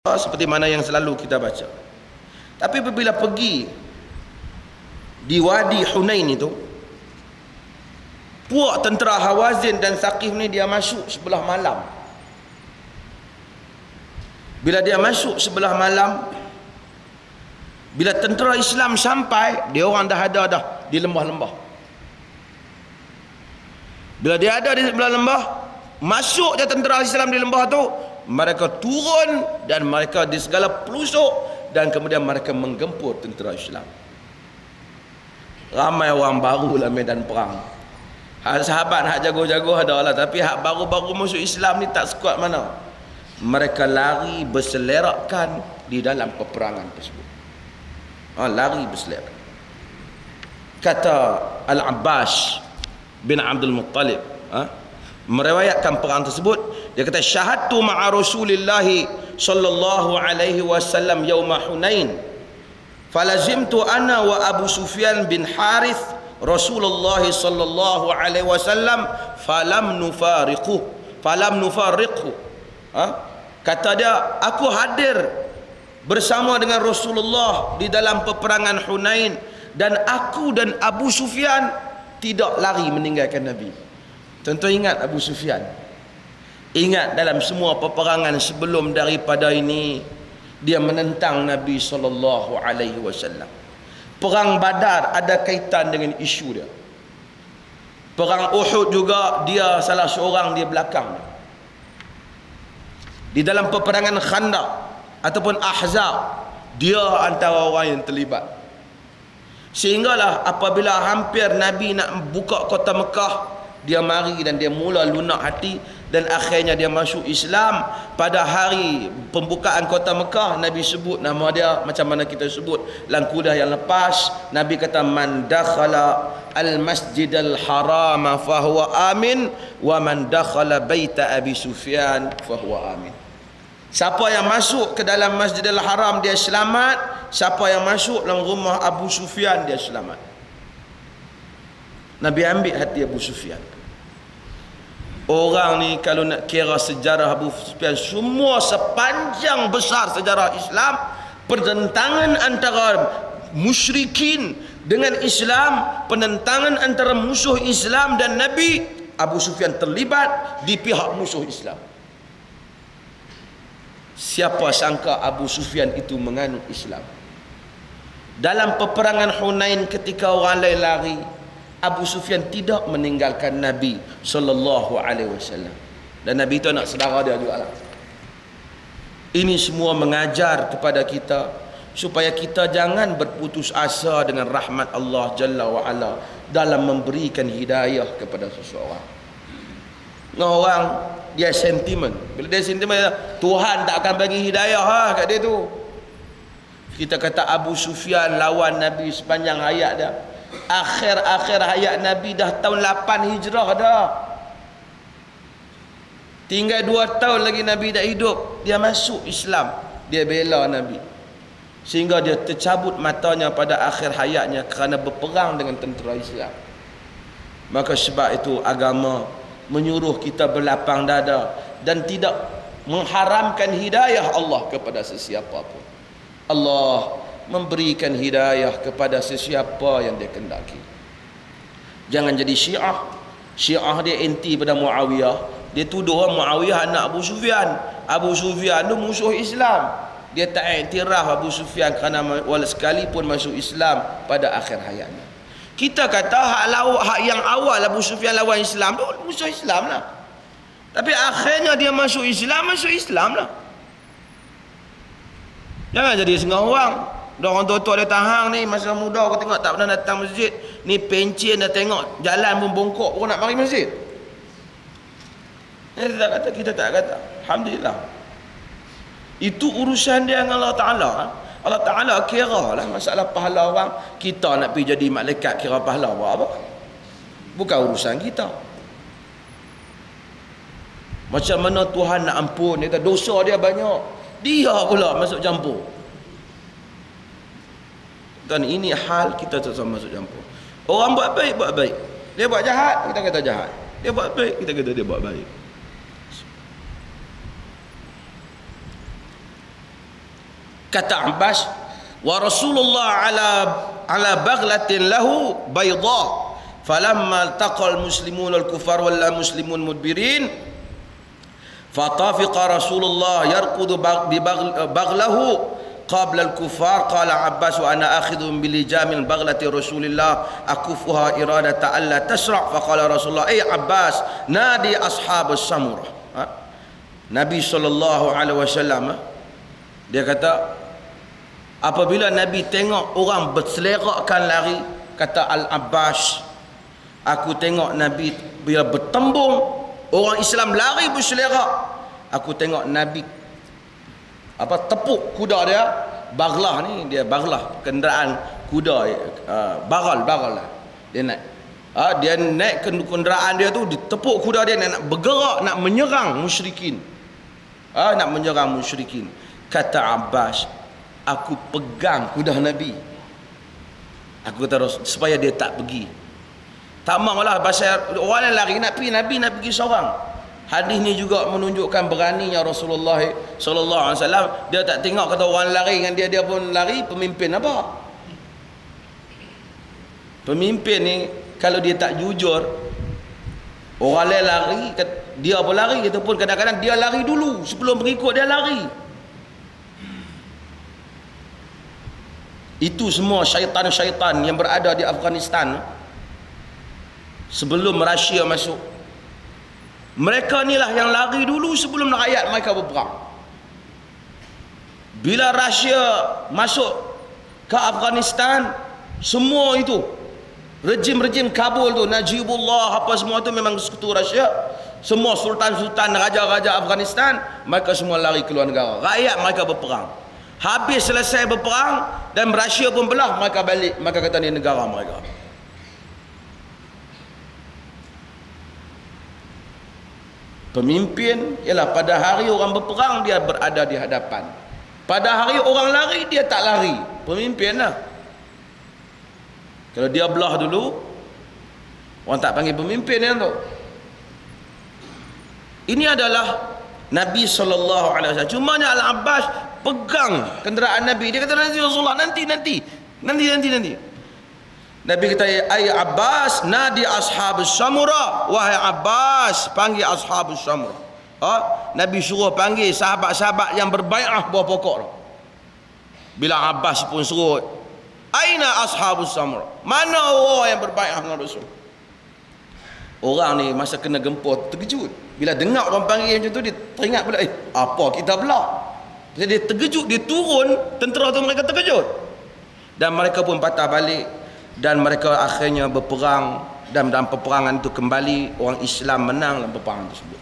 seperti mana yang selalu kita baca. Tapi apabila pergi di Wadi Hunain itu, puak tentera Hawazin dan Saqif ni dia masuk sebelah malam. Bila dia masuk sebelah malam, bila tentera Islam sampai, dia orang dah ada dah di lembah-lembah. Bila dia ada di sebelah lembah, masuk je tentera Islam di lembah tu, mereka turun dan mereka di segala pelusuk, dan kemudian mereka menggempur tentera Islam. Ramai orang baru dalam medan perang. Sahabat hak jago-jago ada lah, tapi hak baru-baru masuk Islam ni tak sekuat mana. Mereka lari berselerakkan di dalam peperangan tersebut. Lari berselerak. Kata Al-Abbas bin Abdul Muttalib, meriwayatkan perang tersebut, dia kata syahadtu ma'a Rasulillah sallallahu alaihi wasallam yauma Hunain falazimtu ana wa Abu Sufyan bin Harith Rasulullah sallallahu alaihi wasallam falam nufariqhu. Kata dia, aku hadir bersama dengan Rasulullah di dalam peperangan Hunain, dan aku dan Abu Sufyan tidak lari meninggalkan Nabi. Tentu ingat Abu Sufyan. Ingat dalam semua peperangan sebelum daripada ini, dia menentang Nabi SAW. Perang Badar ada kaitan dengan isu dia. Perang Uhud juga dia salah seorang di belakang. Di dalam peperangan Khandaq ataupun Ahzab, dia antara orang yang terlibat. Sehinggalah apabila hampir Nabi nak buka kota Mekah, dia mari dan dia mula lunak hati, dan akhirnya dia masuk Islam. Pada hari pembukaan kota Mekah, Nabi sebut nama dia macam mana kita sebut dalam kuliah yang lepas. Nabi kata, man dakhala al-masjidal haram fahuwa amin, wa man dakhala baita Abi Sufyan fahuwa amin. Siapa yang masuk ke dalam Masjidil Haram dia selamat, siapa yang masuk dalam rumah Abu Sufyan dia selamat. Nabi ambil hati Abu Sufyan. Orang ni kalau nak kira sejarah Abu Sufyan, semua sepanjang besar sejarah Islam, pertentangan antara musyrikin dengan Islam, penentangan antara musuh Islam dan Nabi, Abu Sufyan terlibat di pihak musuh Islam. Siapa sangka Abu Sufyan itu menganut Islam. Dalam peperangan Hunain ketika orang lain lari, Abu Sufyan tidak meninggalkan Nabi SAW. Dan Nabi itu anak saudara dia juga lah. Ini semua mengajar kepada kita supaya kita jangan berputus asa dengan rahmat Allah Jalla wa'ala dalam memberikan hidayah kepada seseorang. Orang dia sentimen. Bila dia sentimen, Tuhan tak akan bagi hidayah kat dia tu. Kita kata Abu Sufyan lawan Nabi sepanjang hayat dia. Akhir-akhir hayat Nabi dah tahun 8 Hijrah dah. Tinggal 2 tahun lagi Nabi dah hidup, dia masuk Islam. Dia bela Nabi, sehingga dia tercabut matanya pada akhir hayatnya kerana berperang dengan tentera Islam. Maka sebab itu agama menyuruh kita berlapang dada dan tidak mengharamkan hidayah Allah kepada sesiapa pun. Allah memberikan hidayah kepada sesiapa yang dia kendaki. Jangan jadi Syiah. Syiah dia anti pada Muawiyah. Dia tuduh Muawiyah anak Abu Sufyan. Abu Sufyan tu musuh Islam. Dia tak iktiraf Abu Sufyan kerana walau sekalipun masuk Islam pada akhir hayatnya. Kita kata hak yang awal Abu Sufyan lawan Islam tu musuh Islam lah. Tapi akhirnya dia masuk Islam lah. Jangan jadi setengah orang. Orang tua-tua dia tahan ni, masa muda kau tengok tak pernah datang masjid. Ni pencen dah tengok jalan pun bongkok, pun nak mari masjid. Kita tak kata. Alhamdulillah. Itu urusan dia dengan Allah Ta'ala. Allah Ta'ala kira lah masalah pahala orang. Kita nak pergi jadi malaikat kira pahala buat apa? Bukan urusan kita. Macam mana Tuhan nak ampun, dia kata dosa dia banyak, dia pula masuk campur. Dan ini hal kita tak sama masuk campur. Orang buat baik, dia buat jahat, kita kata jahat. Dia buat baik, kita kata dia buat baik. Kata Abbas, wa Rasulullah ala baghlatin lahu bayda, falamma altaqal muslimun al-kufar wal muslimun mudbirin, fatafiqa Rasulullah yarqudu bi baghlahu qabla al-kufar. Qala Abbas wa ana akhidhum bil jamil baghlati Rasulillah akufuha iradata alla tasra'. Faqala Rasulullah, ay Abbas nadi ashabus samurah. Nabi SAW dia kata, apabila Nabi tengok orang berselerakkan lari, kata Al-Abbas, aku tengok Nabi bila bertembung orang Islam lari berselerak, aku tengok Nabi tepuk kuda dia. Baghlah ni, dia baghlah kenderaan kuda, bagal lah. Dia naik dia naik kenderaan dia tu, ditepuk kuda dia, nak bergerak, nak menyerang musyrikin. Nak menyerang musyrikin. Kata Abbas, aku pegang kuda Nabi, aku terus supaya dia tak pergi. Tak maulah pasal orang yang lari nak pergi, Nabi nak pergi seorang. Hadis ni juga menunjukkan beraninya Rasulullah sallallahu alaihi wasallam. Dia tak tengok kata orang lari dengan dia pun lari. Pemimpin apa? Pemimpin ni kalau dia tak jujur, orang lain lari, dia pun lari. Kita pun kadang-kadang dia lari dulu sebelum berikut dia lari. Itu semua syaitan-syaitan yang berada di Afghanistan sebelum Rusia masuk. Mereka inilah yang lari dulu sebelum rakyat mereka berperang. Bila Rusia masuk ke Afghanistan, semua itu rejim-rejim Kabul tu, Najibullah apa semua tu memang sekutu Rusia. Semua sultan-sultan, raja-raja Afghanistan, mereka semua lari keluar negara. Rakyat mereka berperang. Habis selesai berperang dan Rusia pun belah, mereka balik, mereka kata ni negara mereka. Pemimpin ialah pada hari orang berperang dia berada di hadapan. Pada hari orang lari dia tak lari. Pemimpin lah. Kalau dia belah dulu, orang tak panggil pemimpin yang tu. Ini adalah Nabi SAW. Cumanya Al-Abbas pegang kenderaan Nabi. Dia kata, nanti Rasulullah, nanti. Nabi kata, ay Abbas nadi ashabus samura, wahai Abbas panggil ashabus samura. Nabi suruh panggil sahabat-sahabat yang berbai'ah bawah pokok tu. Bila Abbas pun suruh, aina ashabus samura, mana orang yang berbai'ah dengan Rasul? Orang ni masa kena gempur terkejut. Bila dengar orang panggil macam tu, dia teringat pula, apa kita pula? Dia terkejut, dia turun, tentera tu mereka terkejut. Dan mereka pun patah balik. Dan mereka akhirnya berperang. Dan dalam peperangan itu kembali orang Islam menang dalam peperangan tersebut.